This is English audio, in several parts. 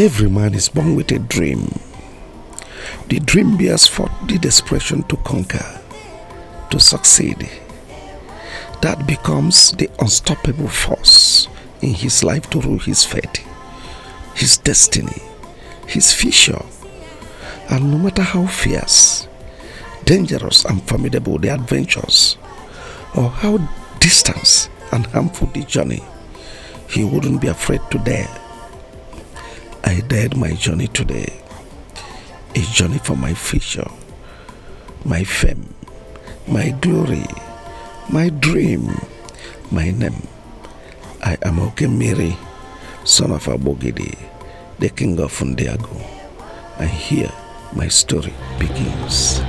Every man is born with a dream. The dream bears forth the desperation to conquer, to succeed. That becomes the unstoppable force in his life to rule his fate, his destiny, his future. And no matter how fierce, dangerous and formidable the adventures, or how distant and harmful the journey, he wouldn't be afraid to dare. I dared my journey today, a journey for my future, my fame, my glory, my dream, my name. I am Okemiri, son of Abogidi, the king of Ndiago, and here my story begins.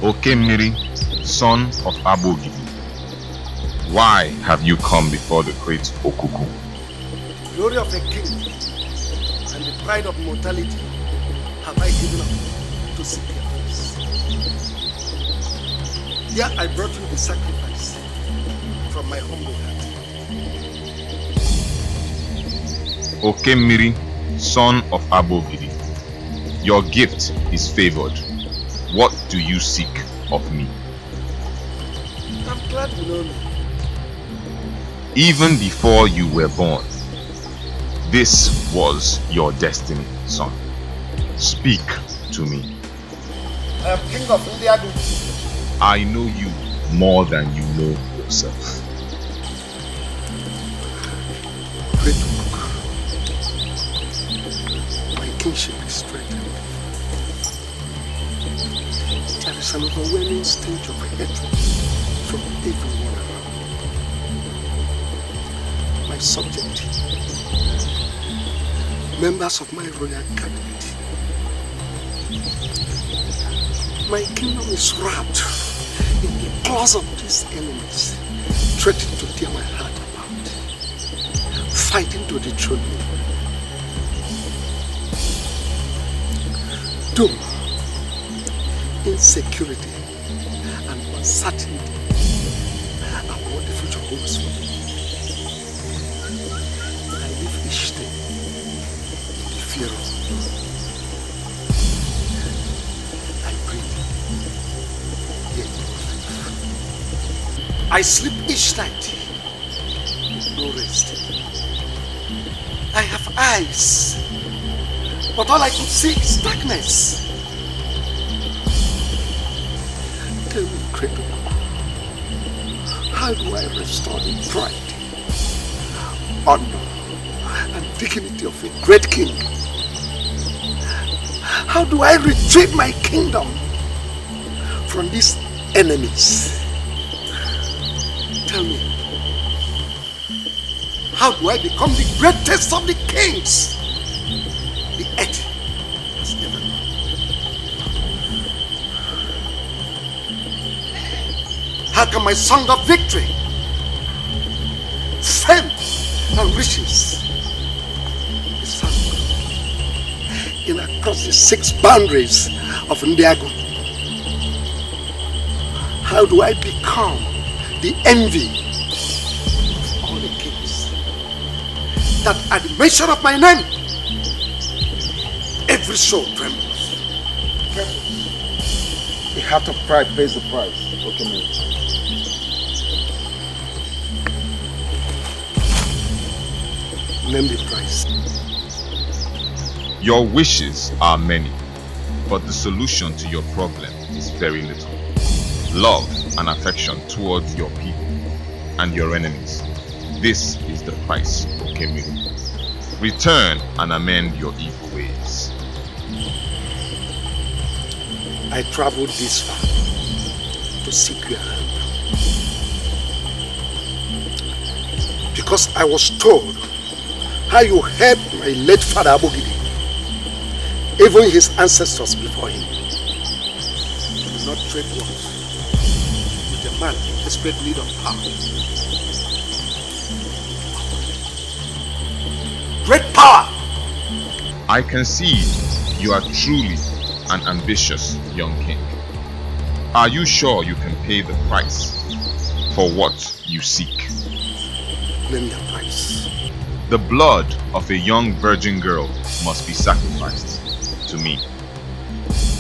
Okemiri, son of Abogidi, why have you come before the great Okuku? Glory of a king and the pride of mortality have I given up to seek your face. Here I brought you the sacrifice from my humble heart. Okemiri, son of Abogidi, your gift is favored. What do you seek of me? I'm glad you know me. Even before you were born, this was your destiny, son. Speak to me. I am king of Ndiago. I know you more than you know yourself. Great Okuku, my kingship is strengthened. There is an overwhelming stage of hatred from everyone around. My subject, members of my royal cabinet. My kingdom is wrapped in the claws of these enemies, threatening to tear my heart apart, fighting to dethrone me. Doom, insecurity, and uncertainty are what the future holds for me. I live each day in the fear of the Lord. I breathe, yet no life. I sleep each night with no rest. I have eyes, but all I could see is darkness. Tell me, Credo, how do I restore the pride, honor, and dignity of a great king? How do I retrieve my kingdom from these enemies? Tell me, how do I become the greatest of the kings the earth has ever known? How can my song of victory, fame, and riches be sung in across the 6 boundaries of Ndiago? How do I become the envy of all the kings, that at the mention of my name, every soul trembles? The heart of pride pays the price. Okay, man. Name the price. Your wishes are many, but the solution to your problem is very little. Love and affection towards your people and your enemies. This is the price, Okemiri. Return and amend your evil ways. I traveled this far to seek your help, because I was told how you helped my late father Abogidi, even his ancestors before him. You did not trade words with a man in desperate need of power. Great power! I concede You are truly an ambitious young king. Are you sure you can pay the price for what you seek? Name the price. The blood of a young virgin girl must be sacrificed to me.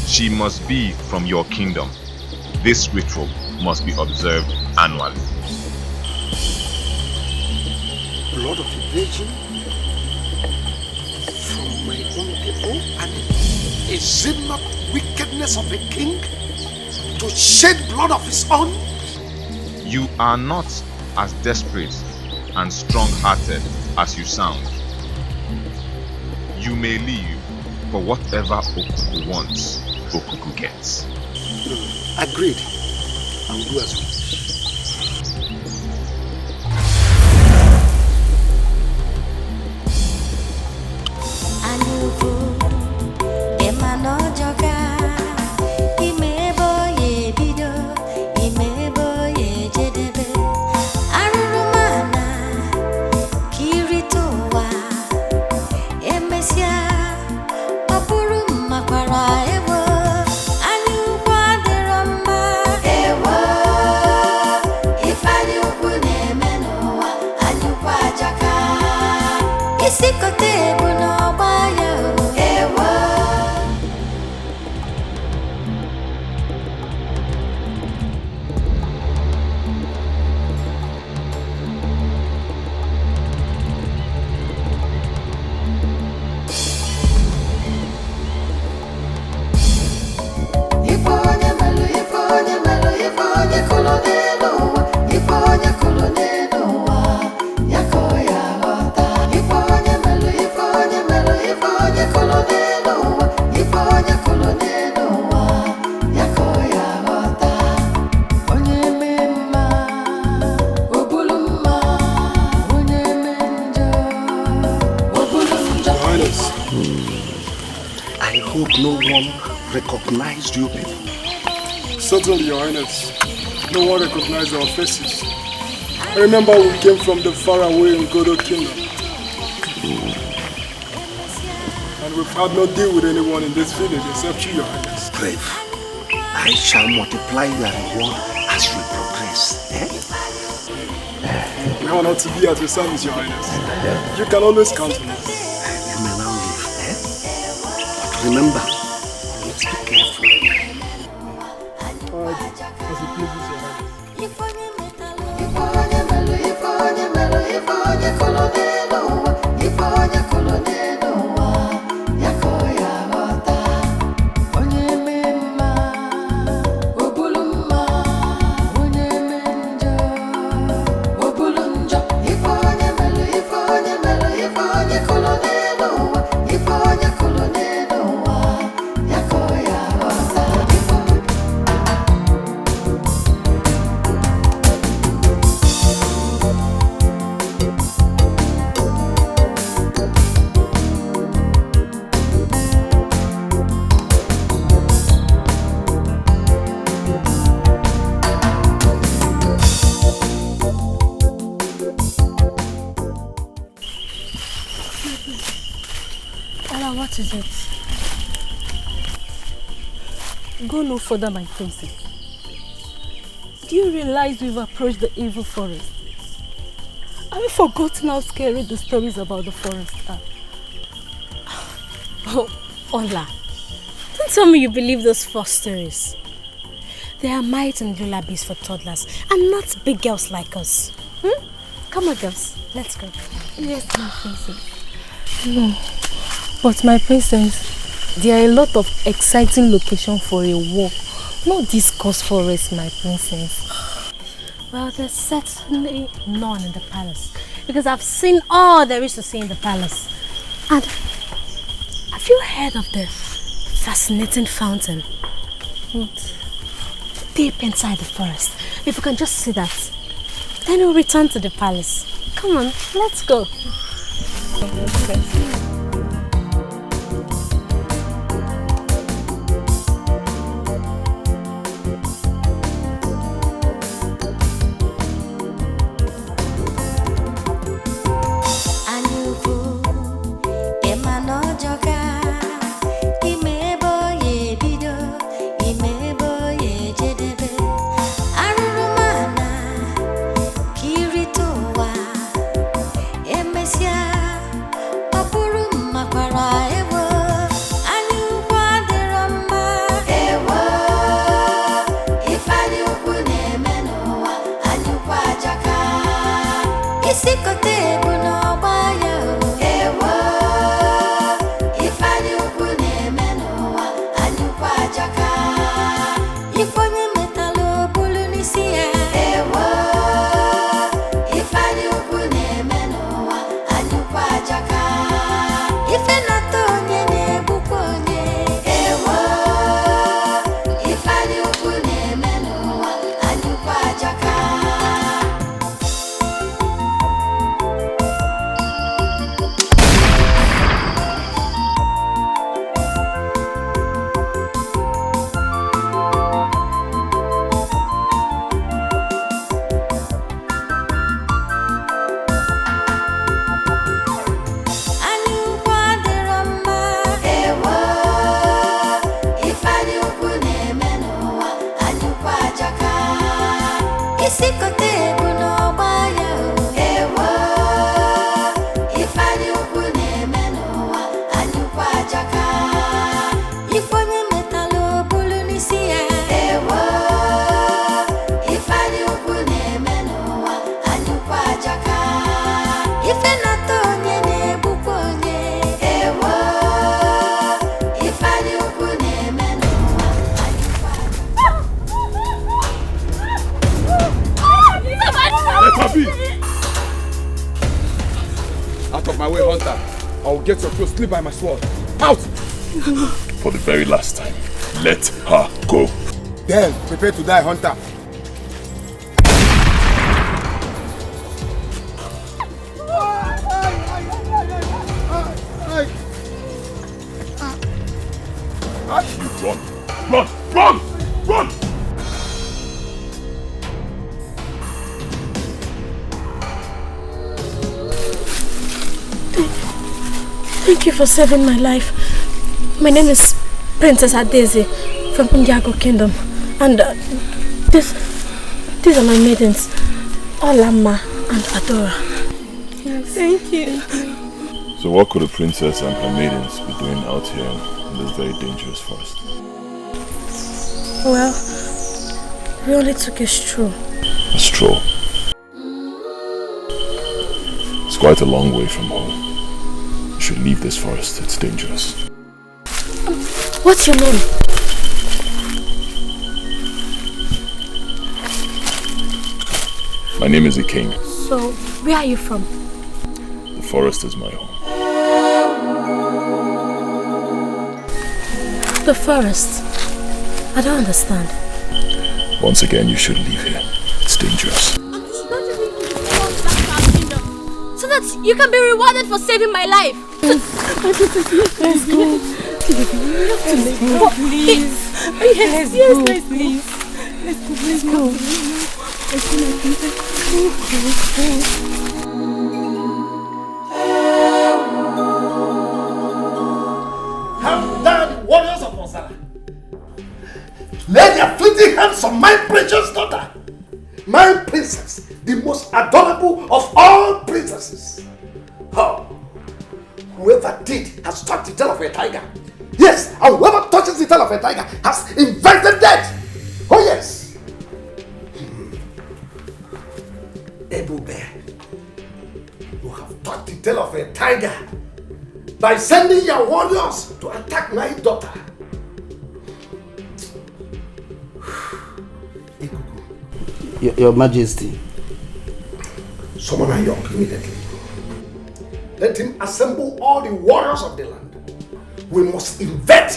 She must be from your kingdom. This ritual must be observed annually. Blood of a virgin from my own people? And is it not wickedness of a king to shed blood of his own? You are not as desperate and strong-hearted as you sound. You may leave, but whatever Okuku wants, Okuku gets. Agreed. I will do as well. Recognized you people? Certainly, Your Highness. No one recognized our faces. I remember we came from the faraway Ngodo Kingdom. And we've had no deal with anyone in this village except you, Your Highness. Brave. I shall multiply your reward as we progress. We are not to be at your service, Your Highness. You can always count on us. You may now leave. But remember, be careful. As it pleases Your Highness. What is it? Go no further, my princess. Do you realize we've approached the evil forest? Have you forgotten how scary the stories about the forest are? Oh, Ola, don't tell me you believe those false stories. They are might and lullabies for toddlers and not big girls like us. Come on, girls, let's go. Yes, my princess. No. But my princess, there are a lot of exciting locations for a walk. Not this coast forest, my princess. Well, there's certainly none in the palace. Because I've seen all there is to see in the palace. And have you heard of the fascinating fountain? Deep inside the forest. If we can just see that, then we'll return to the palace. Come on, let's go. Get your clothes, sleep by my sword. Out! For the very last time, let her go. Then, prepare to die, hunter. Run! Run! Run! Run! Thank you for saving my life. My name is Princess Adeze from Indiago Kingdom. And these are my maidens, Olama and Adora. Yes. Thank you. So what could a princess and her maidens be doing out here in this very dangerous forest? Well, we only took a stroll. A stroll? It's quite a long way from home. You should leave this forest, it's dangerous. What's your name? My name is Ikenga. So, where are you from? The forest is my home. The forest? I don't understand. Once again, you should leave here. It's dangerous. So that you can be rewarded for saving my life. Let's go. Please. Yes, please. Let's go. Have done, warriors of Onsala. Lay their fleeting hands on my precious daughter, my princess, the most adorable of all princesses. Oh, whoever did has touched the tail of a tiger. Yes, and whoever touches the tail of a tiger has invented death. Oh yes. Ebu Bear, you have touched the tail of a tiger by sending your warriors to attack my daughter. Your Majesty. Summon Ayok immediately. Let him assemble all the warriors of the land. We must invade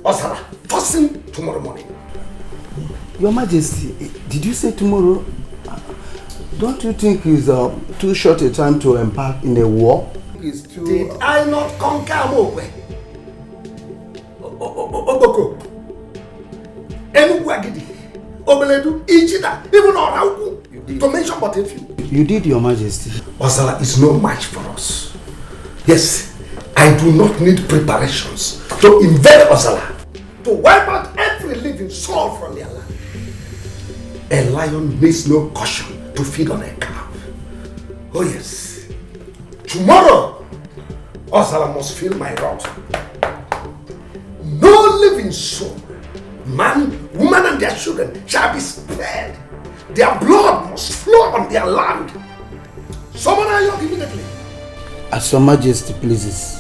Osara first thing tomorrow morning. Your Majesty, did you say tomorrow? Don't you think it's too short a time to embark in a war? Did I not conquer Amokwe? Okuku, Enuguagidi, Obeledu, Ichida, even Orauku, to mention but a few. You did, Your Majesty. Osala is no match for us. Yes, I do not need preparations to invade Osala, to wipe out every living soul from their land. A lion needs no caution to feed on a calf. Oh yes, tomorrow Osala must feel my wrath. No living soul, man, woman and their children shall be spared. Their blood must flow on their land. Summon Ayok immediately. As Your Majesty pleases.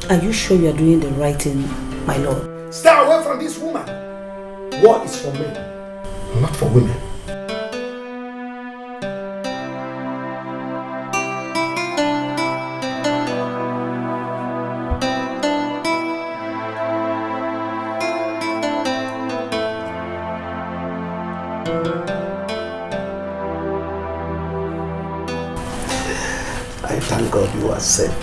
Are you sure you are doing the right thing, my lord? Stay away from this woman. War is for men, not for women. I thank God you are safe.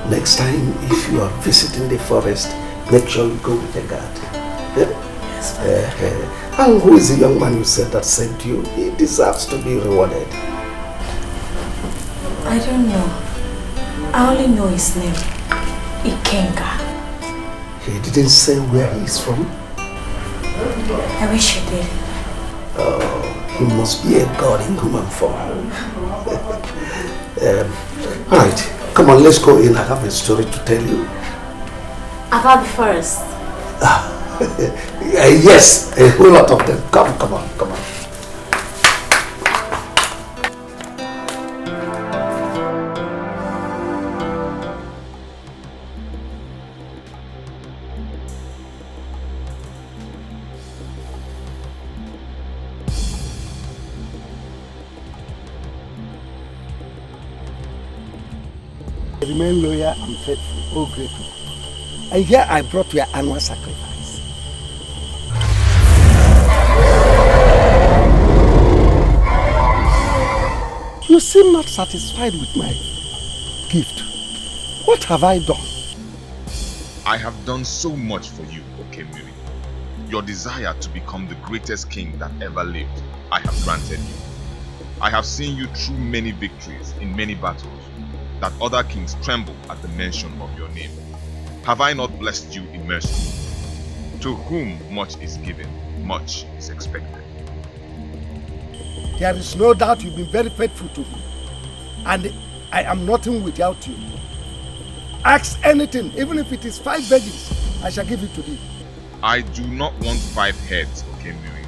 Next time, if you are visiting the forest, make sure you go with a guard. Yes, and who is the young man you said that saved you? He deserves to be rewarded. I don't know. I only know his name. Ikenga. He didn't say where he is from? I wish he did. Oh, he must be a god in human form. Alright, come on, let's go in. I have a story to tell you. About the forest. Yes, a whole lot of them. Come on. Remain loyal and faithful, oh great one. And here I brought your annual sacrifice. You seem not satisfied with my gift. What have I done? I have done so much for you, Okemiri. Your desire to become the greatest king that ever lived, I have granted you. I have seen you through many victories in many battles, that other kings tremble at the mention of your name. Have I not blessed you in mercy? To whom much is given, much is expected. There is no doubt you've been very faithful to me, and I am nothing without you. Ask anything, even if it is 5 virgins, I shall give it to thee. I do not want 5 heads, Okemiri,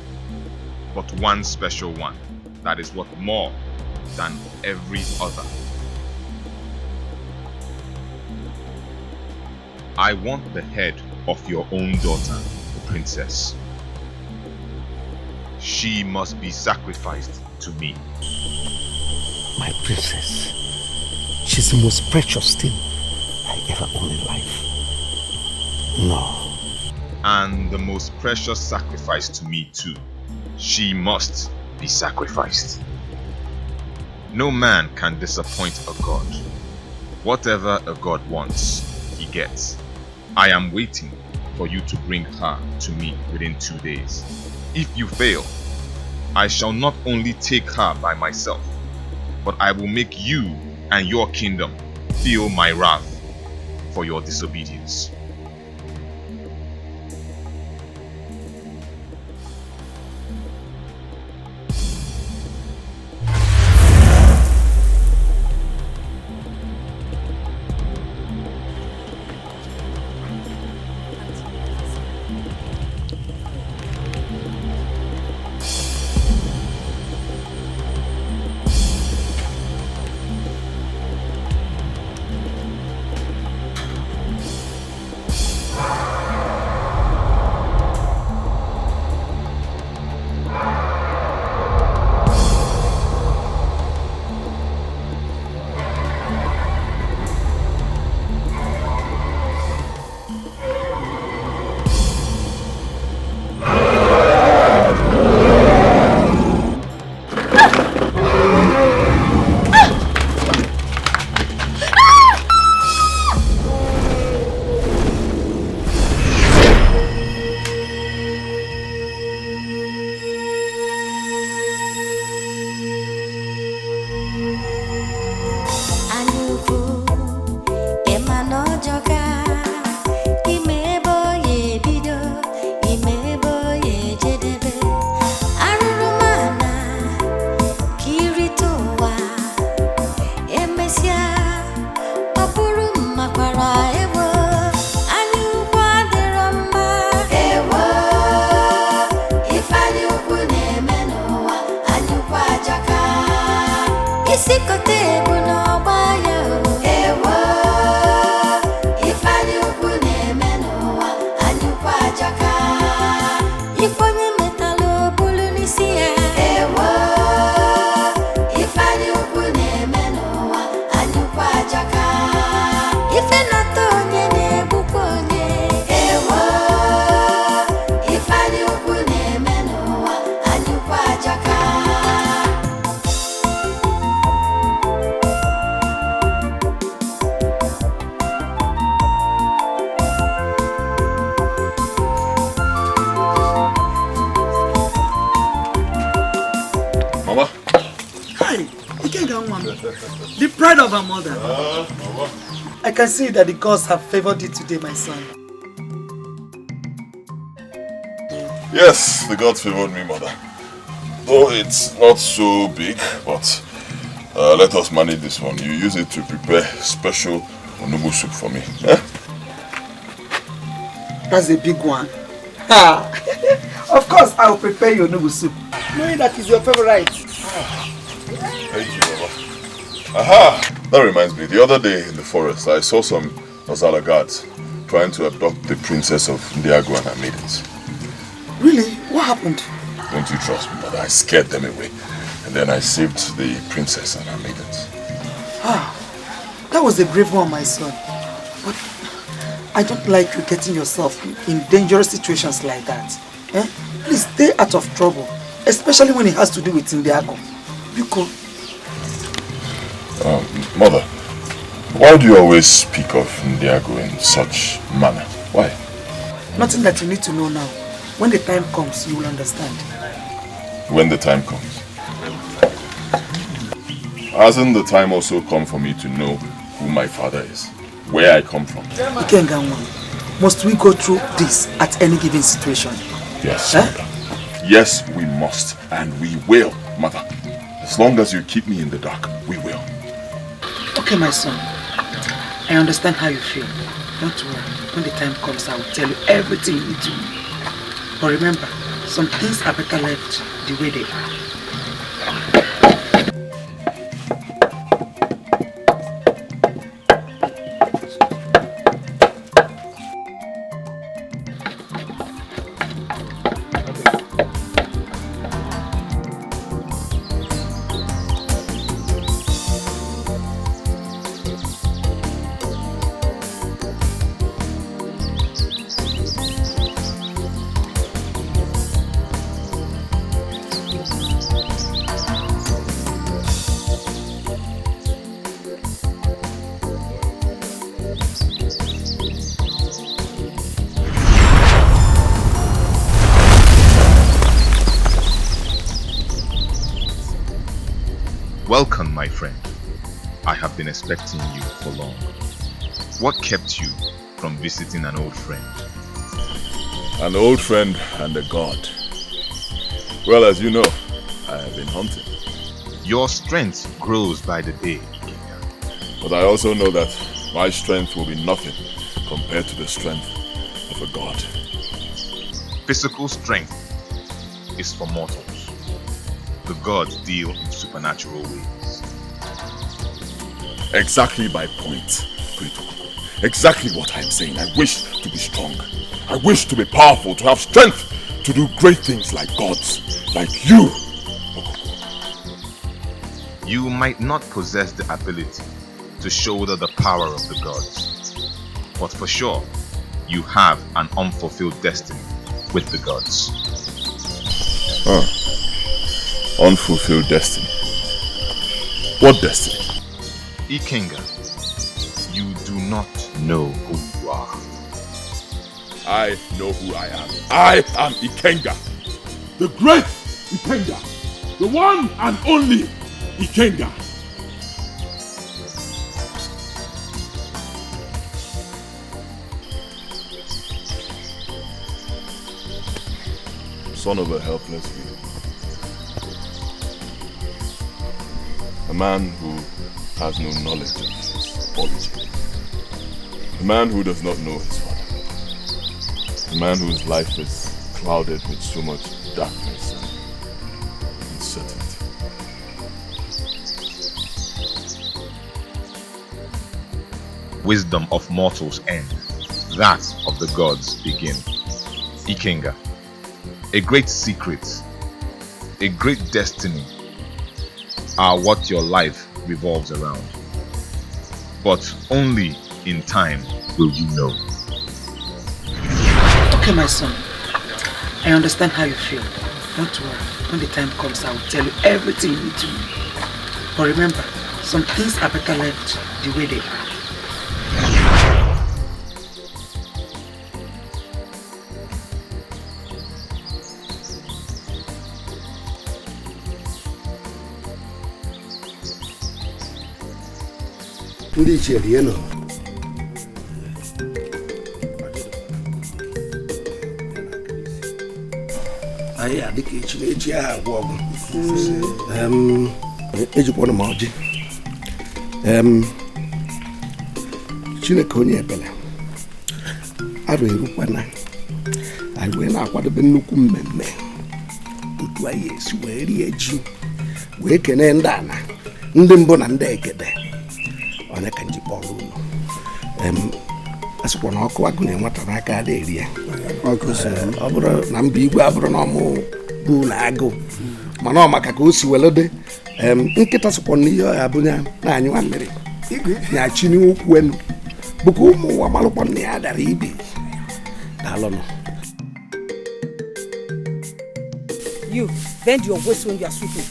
but one special one that is worth more than every other. I want the head of your own daughter, the princess. She must be sacrificed to me. My princess, she's the most precious thing I ever owned in life. No. And the most precious sacrifice to me too. She must be sacrificed. No man can disappoint a god. Whatever a god wants, he gets. I am waiting for you to bring her to me within 2 days. If you fail, I shall not only take her by myself, but I will make you and your kingdom feel my wrath for your disobedience. The pride of our mother. I can see that the gods have favored you today, my son. Yes, the gods favored me, mother. Though it's not so big, but let us manage this one. You use it to prepare special onubu soup for me. Eh? That's a big one. Of course, I will prepare your onubu soup, knowing that is your favorite. Thank you, Baba. Aha! That reminds me, the other day in the forest, I saw some Ozala guards trying to abduct the princess of Ndiago and her maidens. Really? What happened? Don't you trust me, mother? I scared them away. And then I saved the princess and her maidens. That was a brave one, my son. But I don't like you getting yourself in dangerous situations like that. Please stay out of trouble, especially when it has to do with Indiago. Mother, why do you always speak of Indiago in such manner? Why? Nothing that you need to know now. When the time comes, you will understand. When the time comes. Hasn't the time also come for me to know who my father is? Where I come from? Ikenga, must we go through this at any given situation? Yes, mother. Yes, we must. And we will, mother. As long as you keep me in the dark, we will. Okay, my son. I understand how you feel. Don't worry. When the time comes, I will tell you everything you need to know. But remember, some things are better left the way they are. Welcome, my friend. I have been expecting you for long. What kept you from visiting an old friend? An old friend and a god. Well, as you know, I have been hunting. Your strength grows by the day, Ikenga. But I also know that my strength will be nothing compared to the strength of a god. Physical strength is for mortals. The gods deal in supernatural ways. Exactly my point, Great Okuku. Exactly what I am saying. I wish to be strong. I wish to be powerful, to have strength to do great things like gods, like you, Okuku. You might not possess the ability to shoulder the power of the gods, but for sure, you have an unfulfilled destiny with the gods. Unfulfilled destiny. What destiny? Ikenga, you do not know who you are. I know who I am. I am Ikenga. The great Ikenga. The one and only Ikenga. Son of a helpless village. A man who has no knowledge of his origin. A man who does not know his father. A man whose life is clouded with so much darkness and uncertainty. Wisdom of mortals end, that of the gods begin. Ikenga, a great secret, a great destiny are what your life revolves around. But only in time will you know. Okay, my son. I understand how you feel. Don't worry. When the time comes, I will tell you everything you need to know. But remember, some things are better left the way they are. Ndị ichie rie nọ. Anyị adịka echi ahụ agwụ ọgwụ. Ejikwana m ọjị. Chineke onye ebele. Arụ erukwana. Anyị wee na-akwadobe nnukwu mmemme. Otu anyị esi wee rie ji. Wee kene ndị ana. Ndị mbụ na ndị egede. Onye ka nji kpọrọ ụlọ asịkwa na ọkụ agụ na-enweta n'aka ada eri ya ọ bụrụ na mba igwe abụrụ na ọmụ bụ na agụ mana ọ maka ka o si welede nkịta sịkwa na ihe ọha abụnya na-anyụwa mmiri Nyachini ukwenu. Buku mu wa malupon ni adari ibi. Dalono. You, bend your waist when you are sweeping.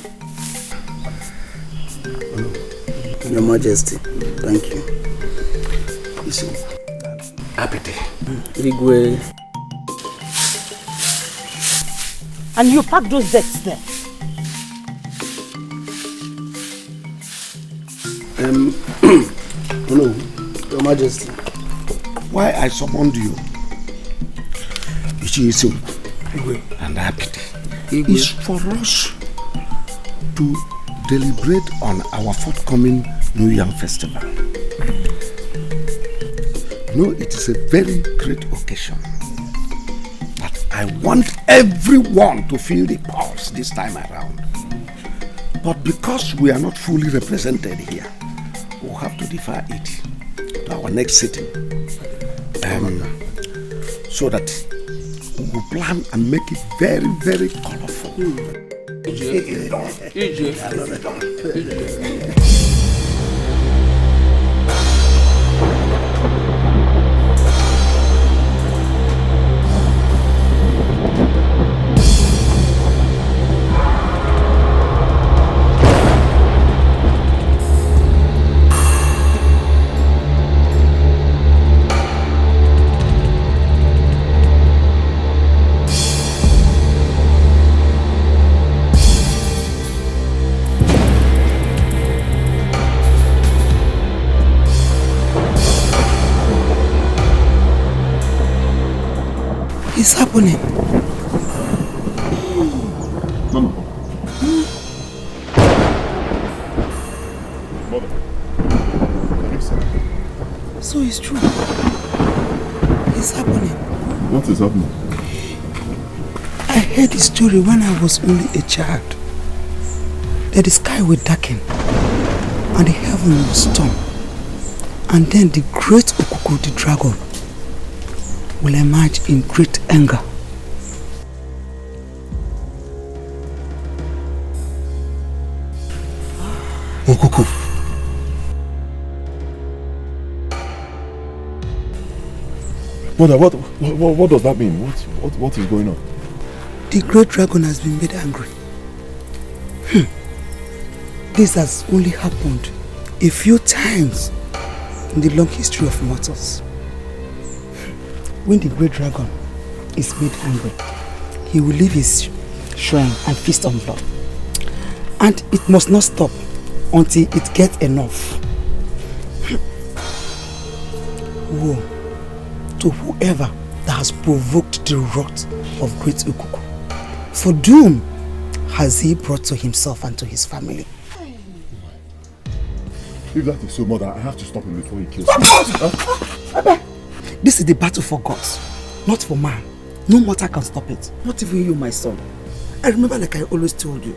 Your Majesty, thank you. Listen, Apete. Igwe. And you pack those decks there. No, Your Majesty. Why I summoned you? Ichi and Apete is for us to deliberate on our forthcoming New Yam Festival. No, it is a very great occasion. But I want everyone to feel the pulse this time around. But because we are not fully represented here, we'll have to defer it to our next sitting. So that we will plan and make it very, very colorful. It's happening. Mama. Mother. So it's true. It's happening. What is happening? I heard the story when I was only a child. That the sky will darken and the heaven will storm. And then the great Okuku, the dragon, will emerge in great anger. Okuku. Mother, what does that mean? What is going on? The great dragon has been made angry. This has only happened a few times in the long history of mortals. When the great dragon is made angry, he will leave his shrine and feast on blood. And it must not stop until it gets enough. Woe to whoever that has provoked the wrath of great Okuku. For doom has he brought to himself and to his family. If that is so, Mother, I have to stop him before he kills me. This is the battle for gods, not for man. No mortal can stop it. Not even you, my son. I remember, like I always told you,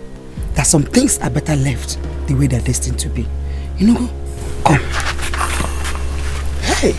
that some things are better left the way they're destined to be. You know, come. Hey!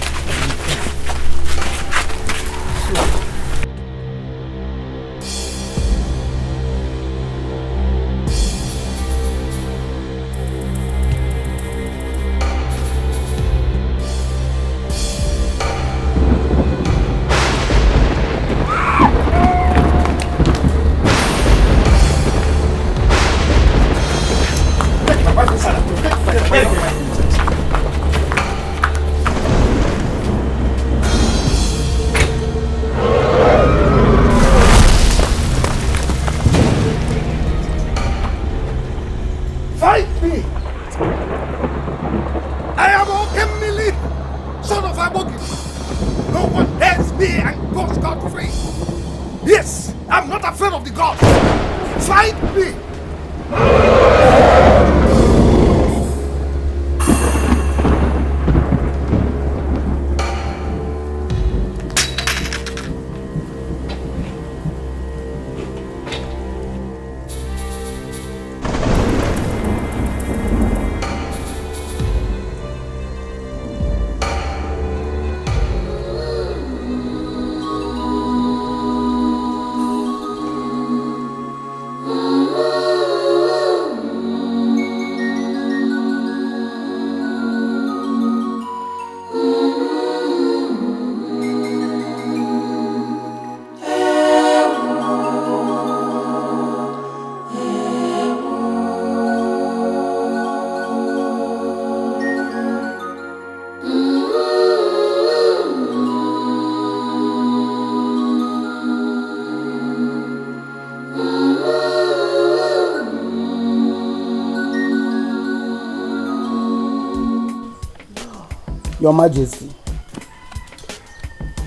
Your Majesty,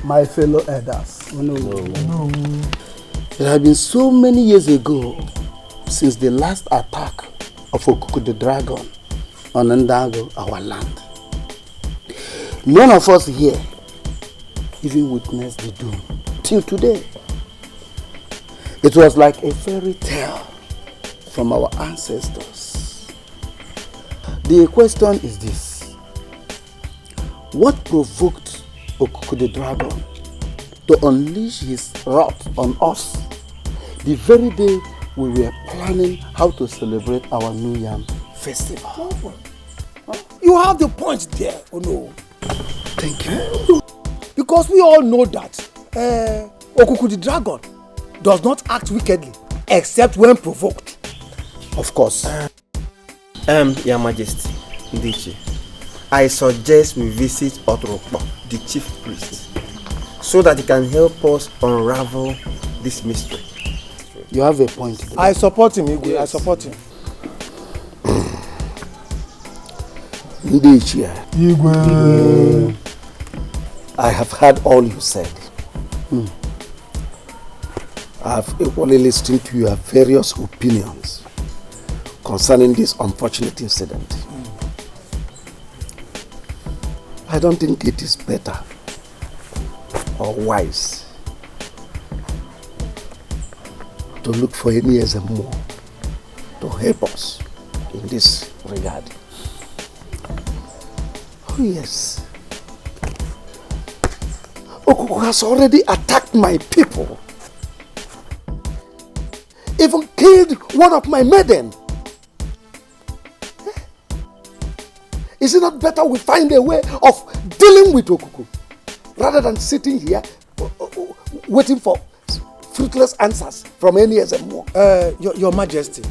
my fellow elders. No. It has been so many years ago since the last attack of Okuku the dragon on Ndago, our land. None of us here even witnessed the doom till today. It was like a fairy tale from our ancestors. The question is this: what provoked Okuku the dragon to unleash his wrath on us the very day we were planning how to celebrate our New Yam festival? You have the point there, no? Thank you. Because we all know that Okuku the dragon does not act wickedly except when provoked. Of course. Your Majesty, Dikeh, I suggest we visit Otrokpa, the chief priest, so that he can help us unravel this mystery. You have a point there. I support him, Igwe. Yes. I support him. Igwe. I have heard all you said. I have equally listened to your various opinions concerning this unfortunate incident. I don't think it is better or wise to look for any more to help us in this regard. Oh yes. Okuku has already attacked my people. Even killed one of my maiden. Is it not better we find a way of dealing with Okuku rather than sitting here waiting for fruitless answers from any more? Your Majesty,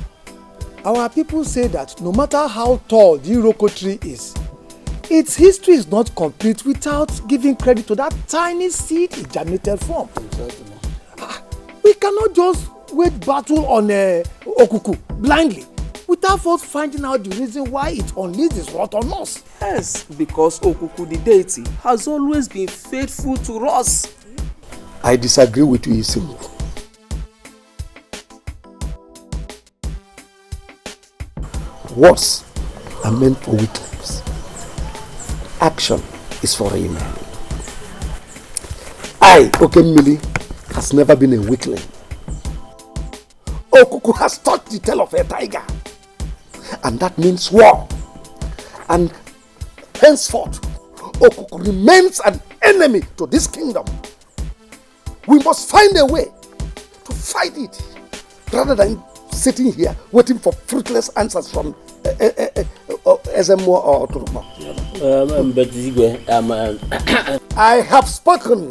our people say that no matter how tall the Iroko tree is, its history is not complete without giving credit to that tiny seed it germinated from. We cannot just wage battle on Okuku blindly without first finding out the reason why it unleashed its wrath on us. Yes, because Okuku the deity has always been faithful to us. I disagree with you, Isimu. Words are meant for weaklings. Action is for a man. I, Okemili, has never been a weakling. Okuku has touched the tail of a tiger. And that means war. And henceforth, Okuku remains an enemy to this kingdom. We must find a way to fight it rather than sitting here waiting for fruitless answers from SMO or Turuma. I have spoken.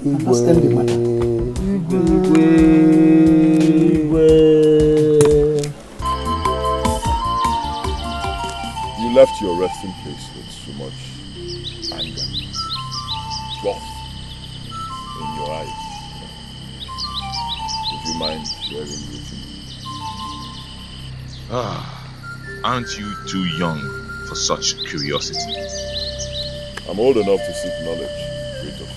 Understand the matter. You left your resting place with so much anger, wrath in your eyes. Would you mind sharing with me? Aren't you too young for such curiosity? I'm old enough to seek knowledge, Riddle.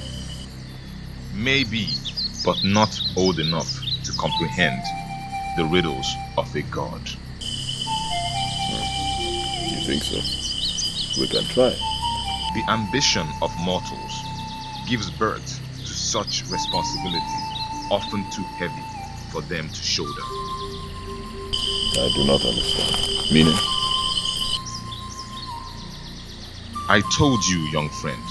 Maybe, but not old enough to comprehend the riddles of a god. You think so? We can try. The ambition of mortals gives birth to such responsibility, often too heavy for them to shoulder. I do not understand. Meaning? I told you, young friend,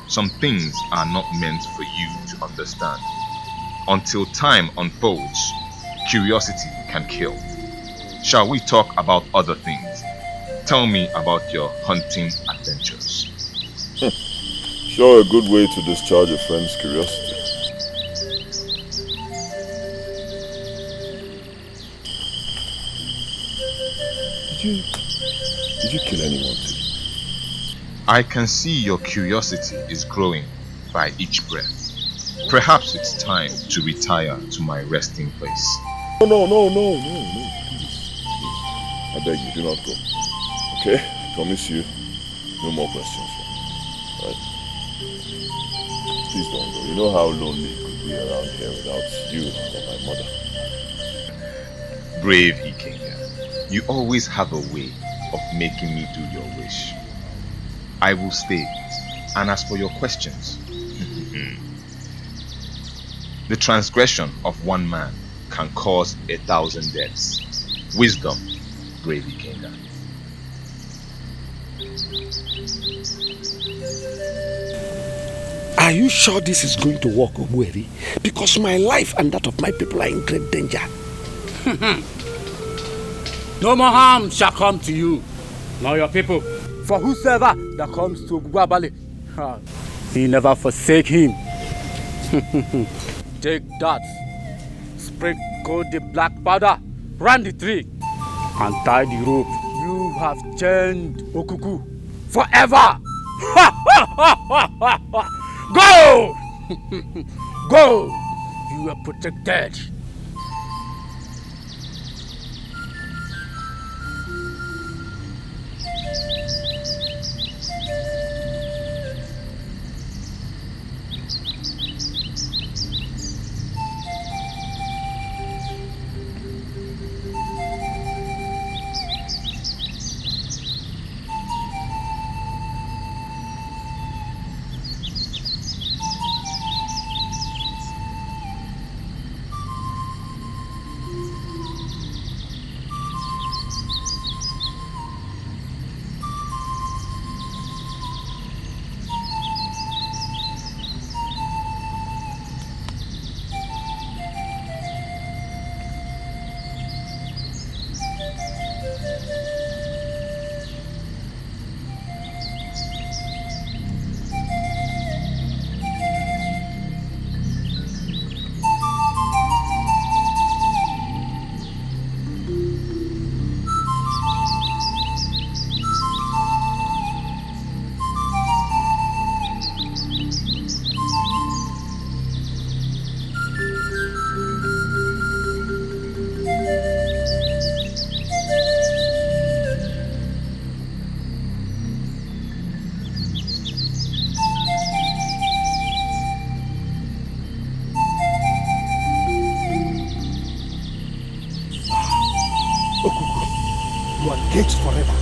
some things are not meant for you to understand. Until time unfolds, curiosity can kill. Shall we talk about other things? Tell me about your hunting adventures. Sure, a good way to discharge a friend's curiosity. Did you kill anyone today? I can see your curiosity is growing by each breath. Perhaps it's time to retire to my resting place. No, please. I beg you, do not go. Okay? I promise you, No more questions. Right? Please don't go. You know how lonely it could be around here without you or my mother. Brave Ikenga, you always have a way of making me do your wish. I will stay. And as for your questions, the transgression of one man can cause 1,000 deaths. Wisdom, brave Ikenga. Are you sure this is going to work, Obueri? Because my life and that of my people are in great danger. No more harm shall come to you, nor your people. For whosoever that comes to Ogwabale, he never forsake him. Take that, sprinkle the black powder round the tree, and tie the rope. You have chained Okuku forever. Go! Go! You are protected. Forever.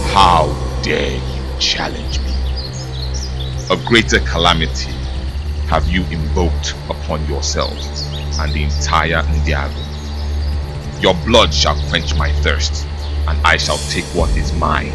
How dare you challenge me? A greater calamity have you invoked upon yourself and the entire Ndiago. Your blood shall quench my thirst, and I shall take what is mine.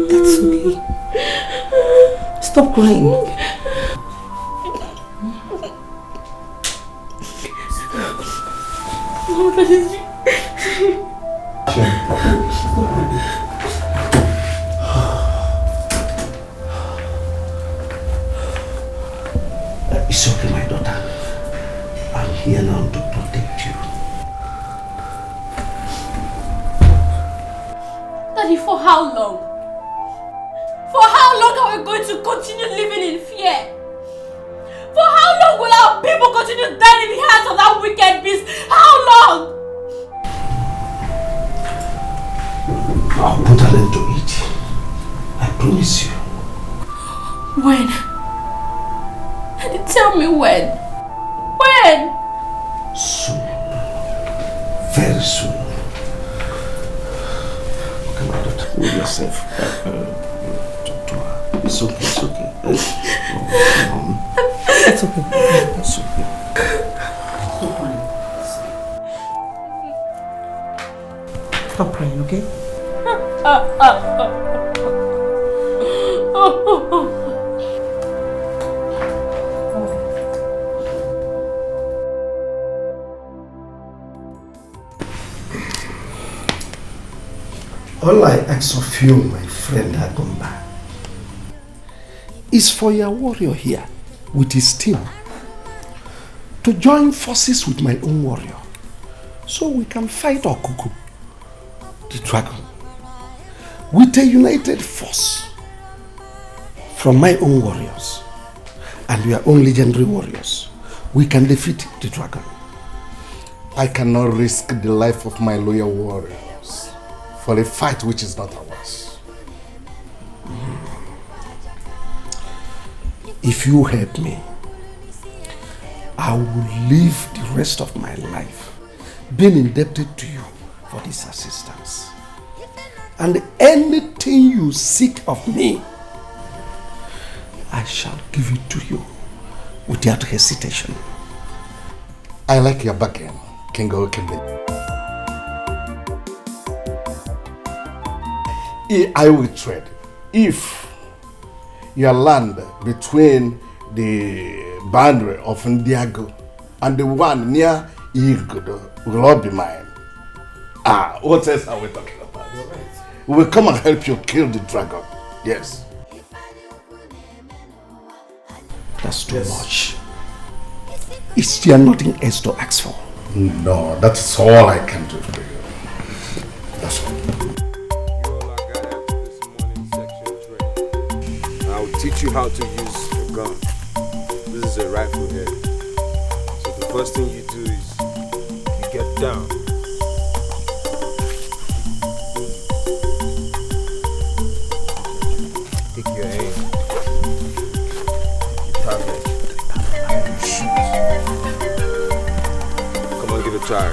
That's okay. Stop crying. It's okay, my daughter. I'm here now to protect you. Daddy, for how long? For how long are we going to continue living in fear? For how long will our people continue dying in the hands of that wicked beast? How long? I'll put an end to it. I promise you. When? Daddy, tell me when. When? Soon. Very soon. Okay, my daughter, hold yourself. Talk to her. It's okay, it's okay. It's okay. It's okay. Stop crying, okay? All I ask of you, my friend Agumba, is for your warrior here with his team to join forces with my own warrior so we can fight Okuku, the dragon, with a united force from my own warriors and your own legendary warriors. We can defeat the dragon. I cannot risk the life of my loyal warriors for a fight which is not ours. If you help me, I will live the rest of my life being indebted to you for this assistance. And anything you seek of me, I shall give it to you without hesitation. I like your bargain, King Okembe. I will trade if your land between the boundary of Ndiago and the one near Igodo will all be mine. What else are we talking about? We will come and help you kill the dragon. Yes. That's too much. Is there nothing else to ask for? No, that's all I can do for you. That's all. I'll teach you how to use a gun. This is a rifle head. So the first thing you do is you get down. Take your aim. You target. You shoot. Come on, give it a try.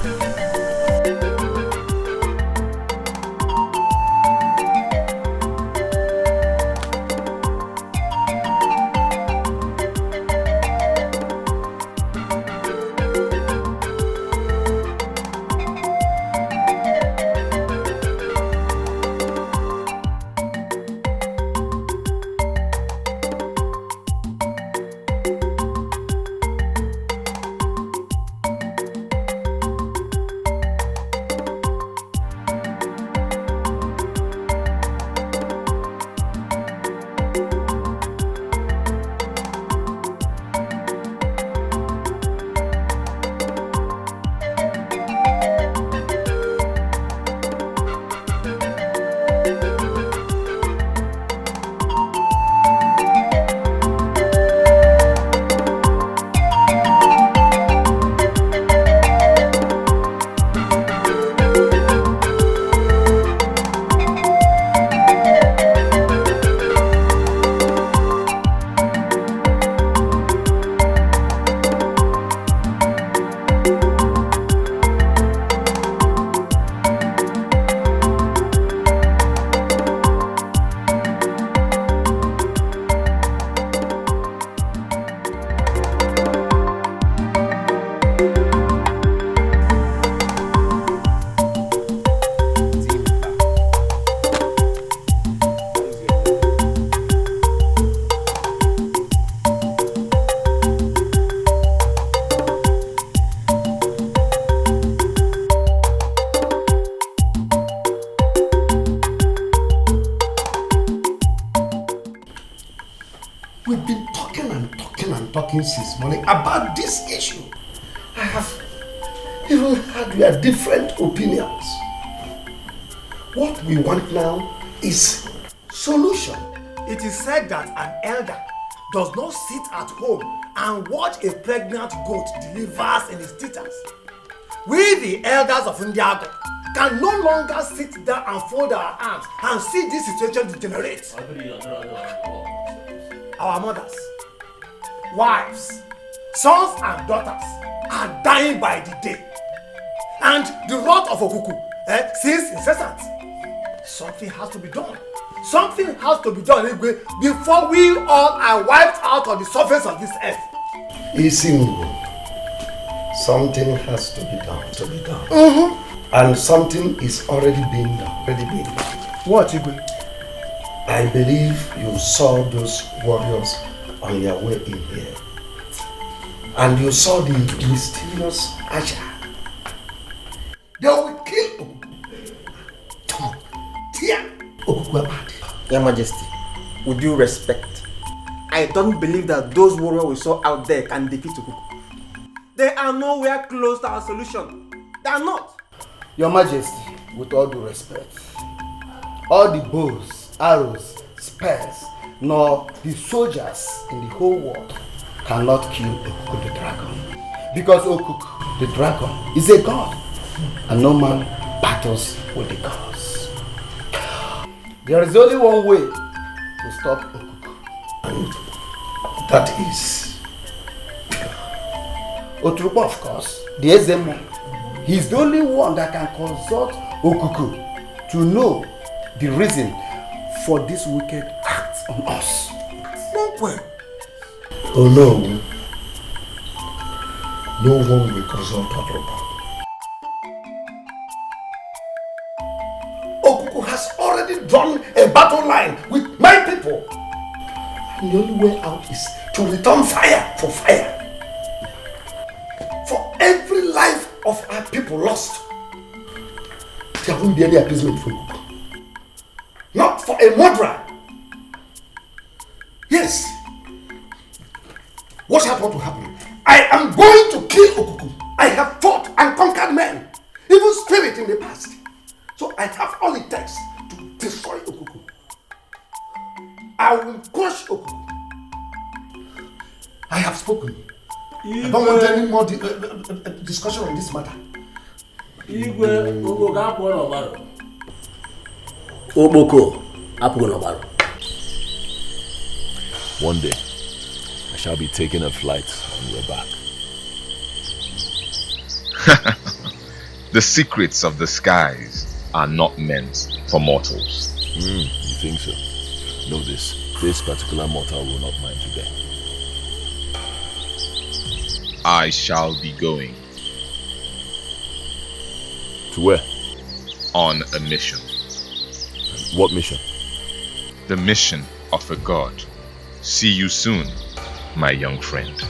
We've been talking and talking since morning about this issue. I have even had your different opinions. What we want now is solution. It is said that an elder does not sit at home and watch a pregnant goat delivers in his teethers. We, the elders of Ndiago, can no longer sit down and fold our arms and see this situation degenerate. Our mothers, wives, sons and daughters are dying by the day. And the wrath of Okuku seems incessant. Something has to be done. Something has to be done anyway before we all are wiped out on the surface of this earth. Isingo, something has to be done. And something is already being done. What, Igwe? I believe you saw those warriors on their way in here. And you saw the mysterious Asha. They will kill Okuku. Your Majesty, with due respect, I don't believe that those warriors we saw out there can defeat Okuku. They are nowhere close to our solution. They are not. Your Majesty, with all due respect, all the bows, arrows, spears, nor the soldiers in the whole world cannot kill Okuku the dragon. Because Okuku the dragon is a god, and no man battles with the gods. There is only one way to stop Okuku, and that is Otrukpa, of course, the Ezemo. He's the only one that can consult Okuku to know the reason for this wicked act on us. Oh no. No one will consult Otrukpa. Okuku has already drawn a battle line with my people. And the only way out is to return fire for fire. For every life of our people lost, there won't be any appeasement for Okuku. Not for a murderer. Yes. What happened to happen? I am going to kill Okuku. I have fought and conquered men, even spirit in the past. So I have all it takes to destroy Okuku. I will crush Okuku. I have spoken. I don't want any more discussion on this matter. One day, I shall be taking a flight on your back. The secrets of the skies are not meant for mortals. You think so? Know this particular mortal will not mind today. I shall be going. To where? On a mission. What mission? The mission of a god. See you soon, my young friend.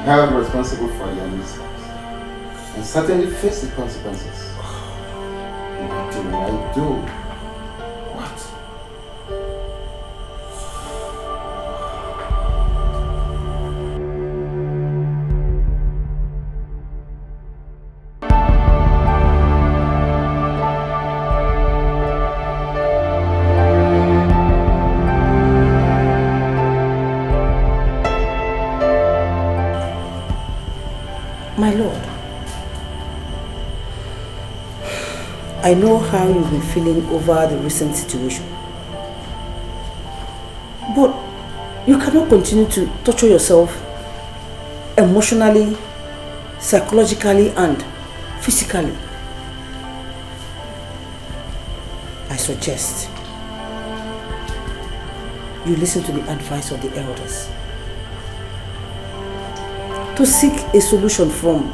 Held responsible for your mistakes and certainly face the consequences. What do I do? What? My lord, I know how you've been feeling over the recent situation. But you cannot continue to torture yourself emotionally, psychologically, and physically. I suggest you listen to the advice of the elders to seek a solution from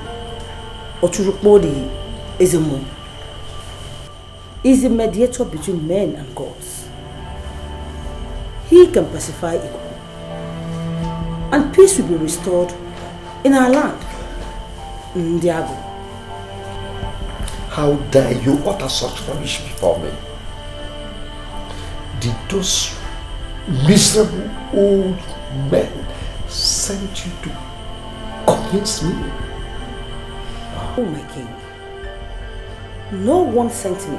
Oturukbodi Ezemo. He is the mediator between men and gods. He can pacify Okuku, and peace will be restored in our land, Ndiago. How dare you utter such rubbish before me? Did those miserable old men send you to convince me? Oh my king, no one sent me.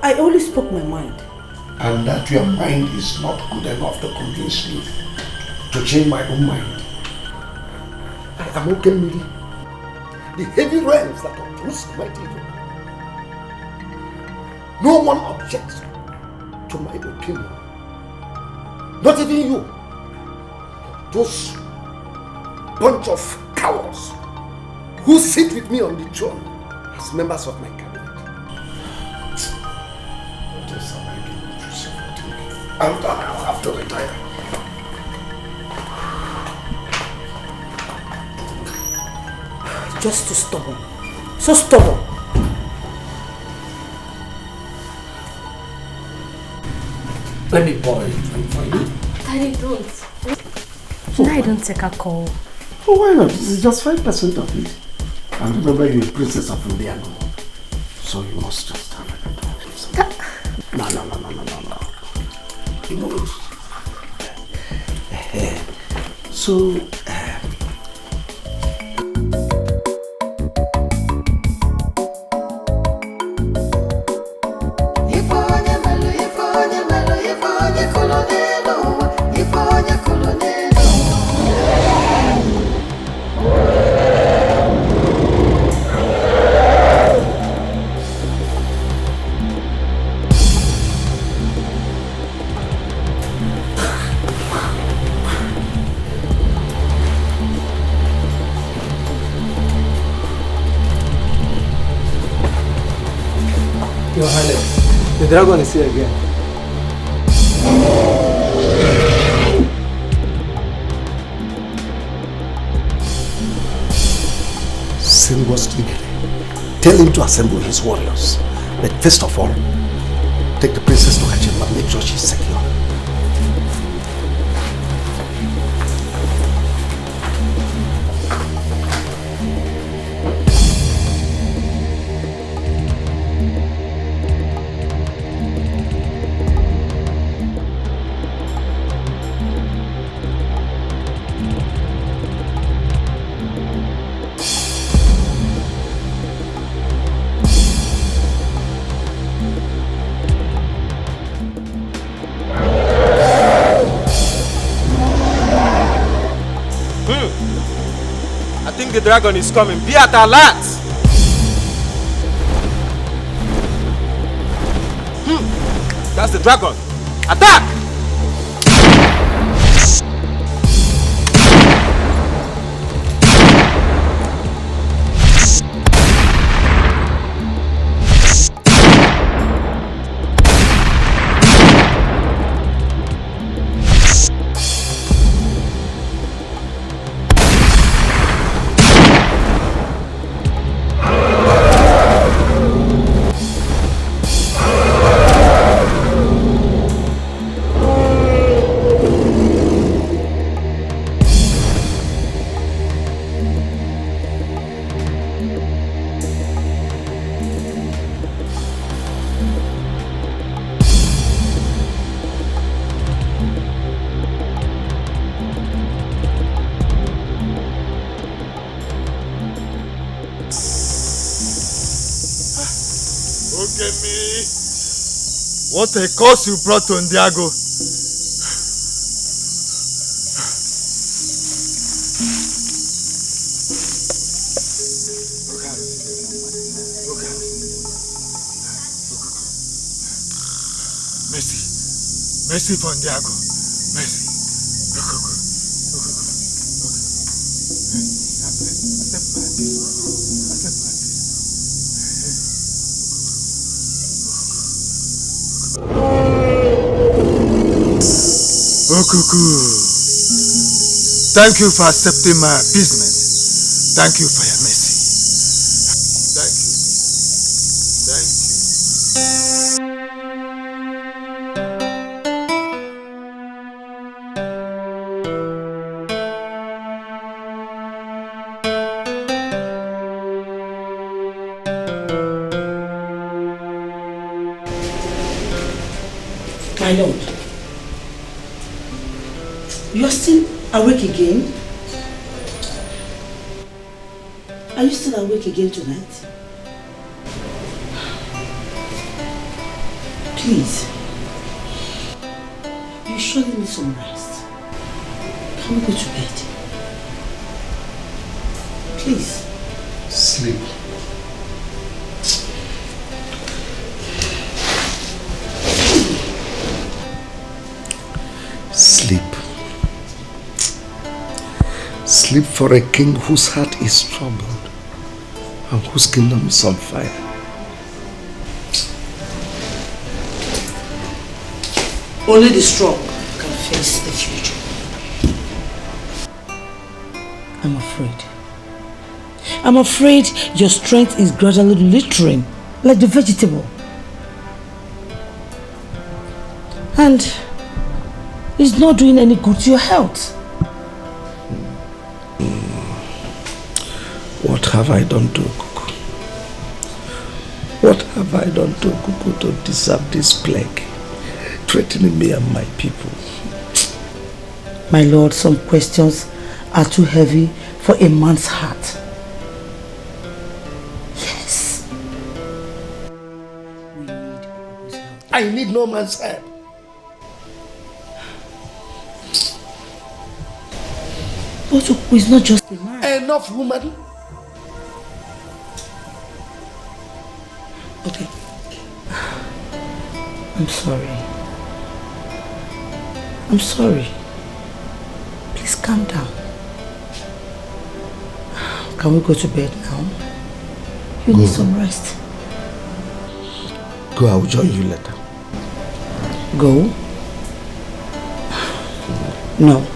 I only spoke my mind. And that your mind is not good enough to convince me to change my own mind. I am okay, Miri. The heavy rains that uproots my evil. No one objects to my opinion. Not even you. Those bunch of cowards who sit with me on the throne as members of my cabinet. What else am I doing to think? I'll have to retire. Just too stubborn. So stubborn. Let me boil it for you. Daddy, don't. I don't take a call. Oh, why not? This is just 5% of it. And remember, you're a princess of India. So you must just have it. No. You know. So, Your Highness, the dragon is here again. send word to Dikeh. Tell him to assemble his warriors. But first of all, take the princess to her chamber and make sure she's secure. The dragon is coming. Be at alert! That's the dragon. Attack! What a curse you brought to Ndiago. Mercy for Ndiago. Mercy. Okuku. Okuku. Accept my peace. Accept my peace. Okuku. Thank you for accepting my appeasement. Thank you for your mercy. Thank you. Thank you. My lord, you are still awake again? Are you still awake again tonight? Please, you surely need some rest. Can we go to bed? Please. Sleep. Sleep. Sleep for a king whose heart is troubled and whose kingdom is on fire. Only the strong can face the future. I'm afraid. I'm afraid your strength is gradually littering like the vegetable. And it's not doing any good to your health. What have I done to Okuku? What have I done to Okuku to deserve this plague, threatening me and my people? My lord, some questions are too heavy for a man's heart. Yes. I need no man's help. But Okuku is not just a man. Enough, woman. Okay. I'm sorry. I'm sorry. Please calm down. Can we go to bed now? You need some rest. Go, I'll join you later. Go? No.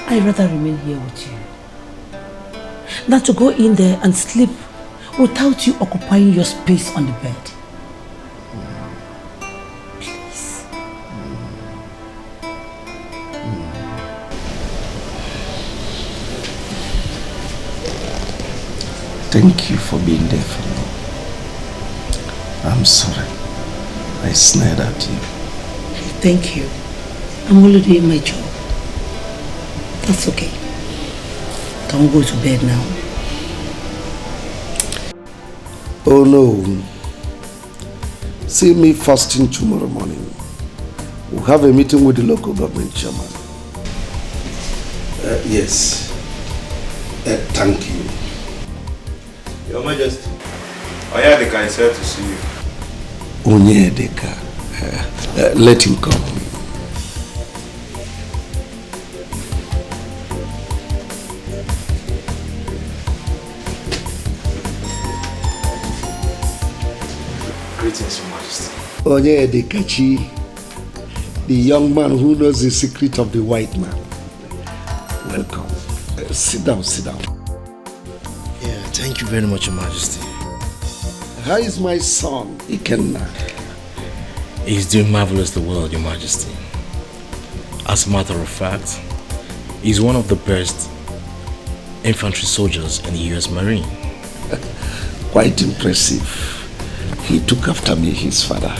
I'd rather remain here with you than to go in there and sleep without you occupying your space on the bed. Please. Thank you for being there for me. I'm sorry. I snared at you. Thank you. I'm only doing my job. That's okay. Can we go to bed now? Oh no. See me first thing tomorrow morning. We'll have a meeting with the local government chairman. Yes. Thank you. Your Majesty, Ini Edo is here to see you. Ini Edo. Let him come. Greetings, Your Majesty. Ini Edo, the young man who knows the secret of the white man. Welcome. Sit down, sit down. Yeah, thank you very much, Your Majesty. How is my son, Ikenga? He's doing marvelously well, Your Majesty. As a matter of fact, he's one of the best infantry soldiers in the US Marine. Quite impressive. He took after me, his father.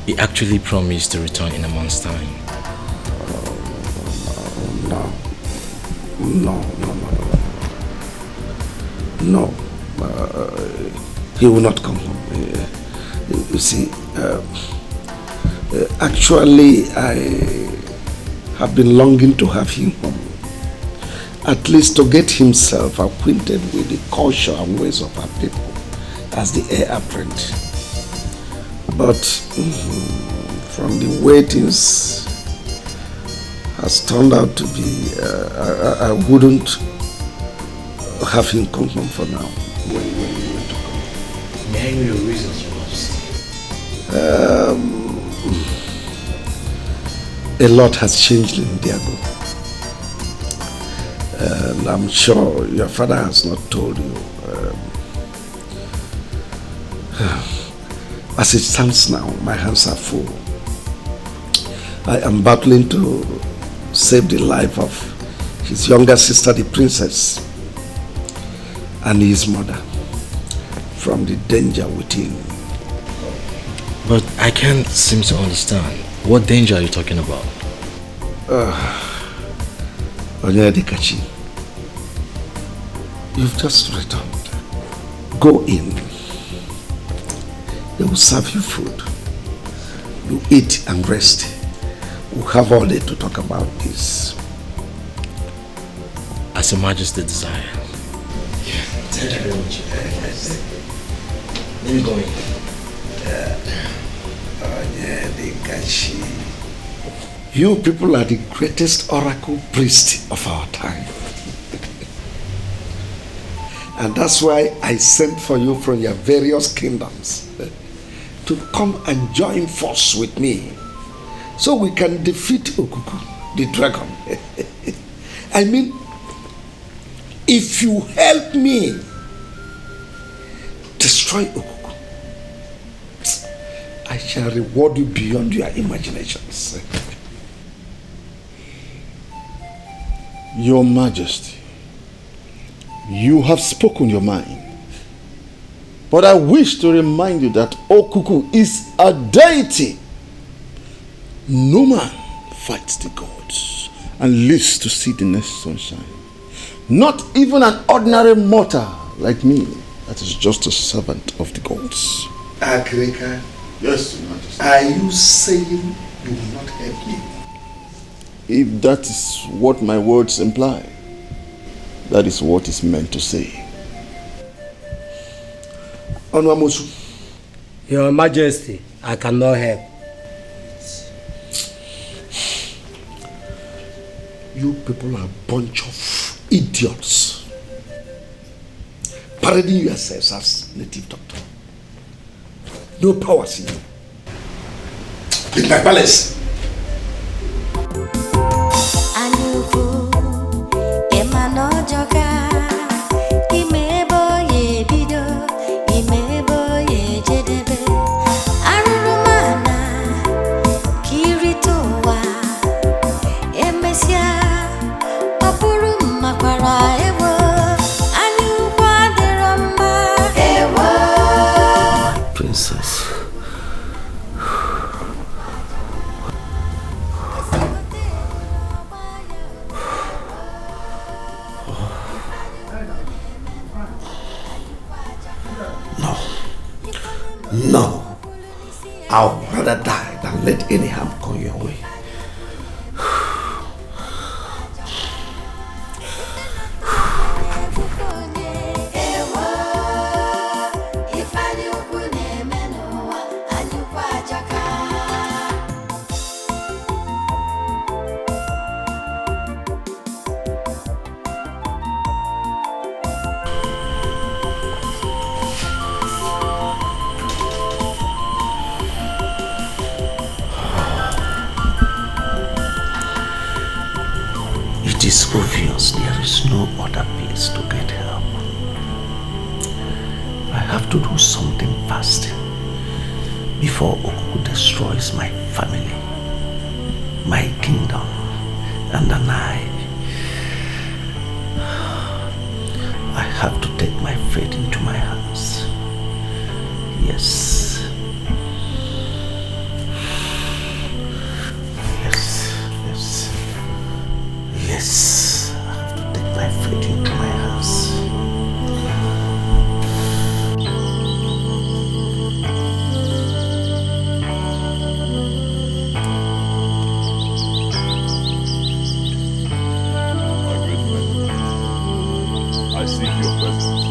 He actually promised to return in a month's time. No. He will not come home. You see, actually, I have been longing to have him home. At least to get himself acquainted with the culture and ways of our people as the heir apparent. But from the way things has turned out to be, I wouldn't have him come home for now. When you want to come. May I know your reasons, Your Majesty? A lot has changed in Diago. And I'm sure your father has not told you. As it stands now, my hands are full. I am battling to save the life of his younger sister, the princess, and his mother from the danger within. But I can't seem to understand. What danger are you talking about? Ini Edochie, you've just returned. Go in. They will serve you food. You eat and rest. We'll have all day to talk about this. As Your Majesty desires. Thank you very much. Let me go in. Ini Edochie. You people are the greatest oracle priest of our time. And that's why I sent for you from your various kingdoms to come and join force with me so we can defeat Okuku, the dragon. I mean, if you help me destroy Okuku, I shall reward you beyond your imaginations. Your Majesty, you have spoken your mind. But I wish to remind you that Okuku is a deity. No man fights the gods and lives to see the next sunshine. Not even an ordinary mortal like me that is just a servant of the gods. Akrika, yes, Your Majesty. Are you saying you will not help me? If that is what my words imply, that is what is meant to say. Your Majesty, I cannot help. You people are a bunch of idiots, parading yourselves as native doctor. No powers in you. In my palace. Princess. No. I'll rather die than let any harm come your way. It is obvious there is no other place to get help. I have to do something fast before Okuku destroys my family, my kingdom, and then I have to take my fate into my hands. Yes. Yes, I have to take my fate into my hands. My great friend, I seek your presence.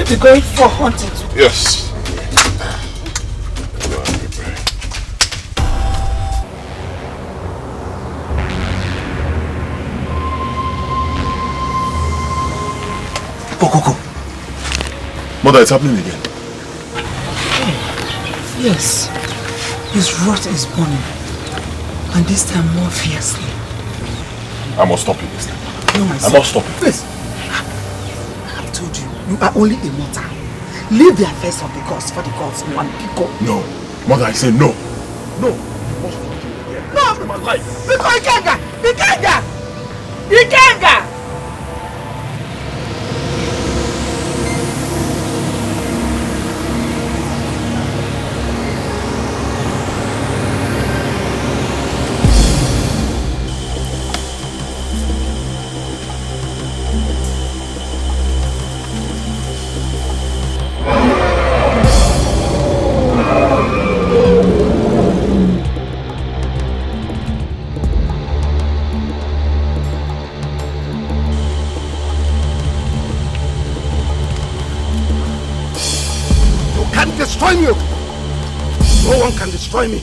be going for hunting too? Yes. Okuku. Mother, it's happening again. Yes. His wrath is burning. And this time more fiercely. I must stop it this time. No, my son. I must stop it. Please. I've told you, you are only a mortal. Leave the affairs of the gods for the gods one people. No. Mother, I say no. No. You must not do it again. No! My life. Because Ikenga! Ikenga! Ikenga! Destroy me! No one can destroy me.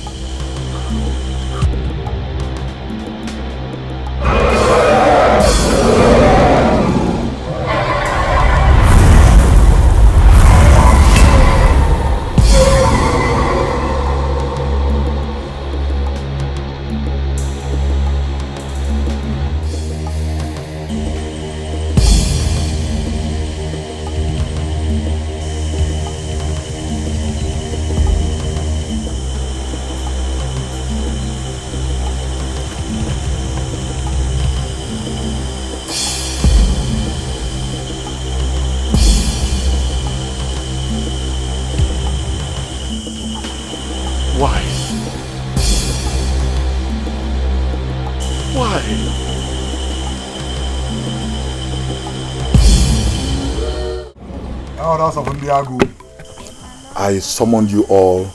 I summoned you all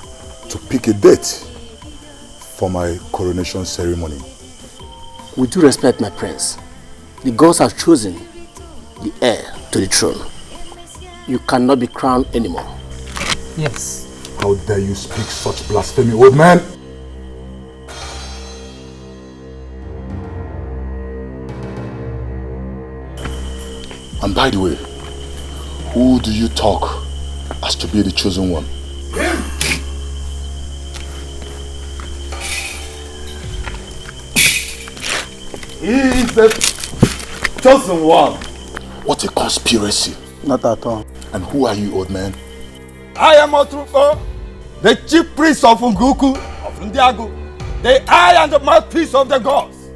to pick a date for my coronation ceremony. With due respect, my prince, the gods have chosen the heir to the throne. You cannot be crowned anymore. Yes. How dare you speak such blasphemy, old man? And by the way, who do you talk as to be the chosen one? He is the chosen one. What a conspiracy. Not at all. And who are you, old man? I am Okuku, the chief priest of Okuku, of Ndiago, the eye and the mouthpiece of the gods.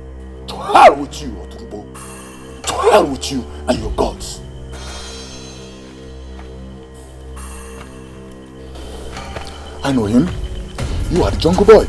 To hell with you, Oturubo. To hell with you and your gods. I know him. You are the jungle boy.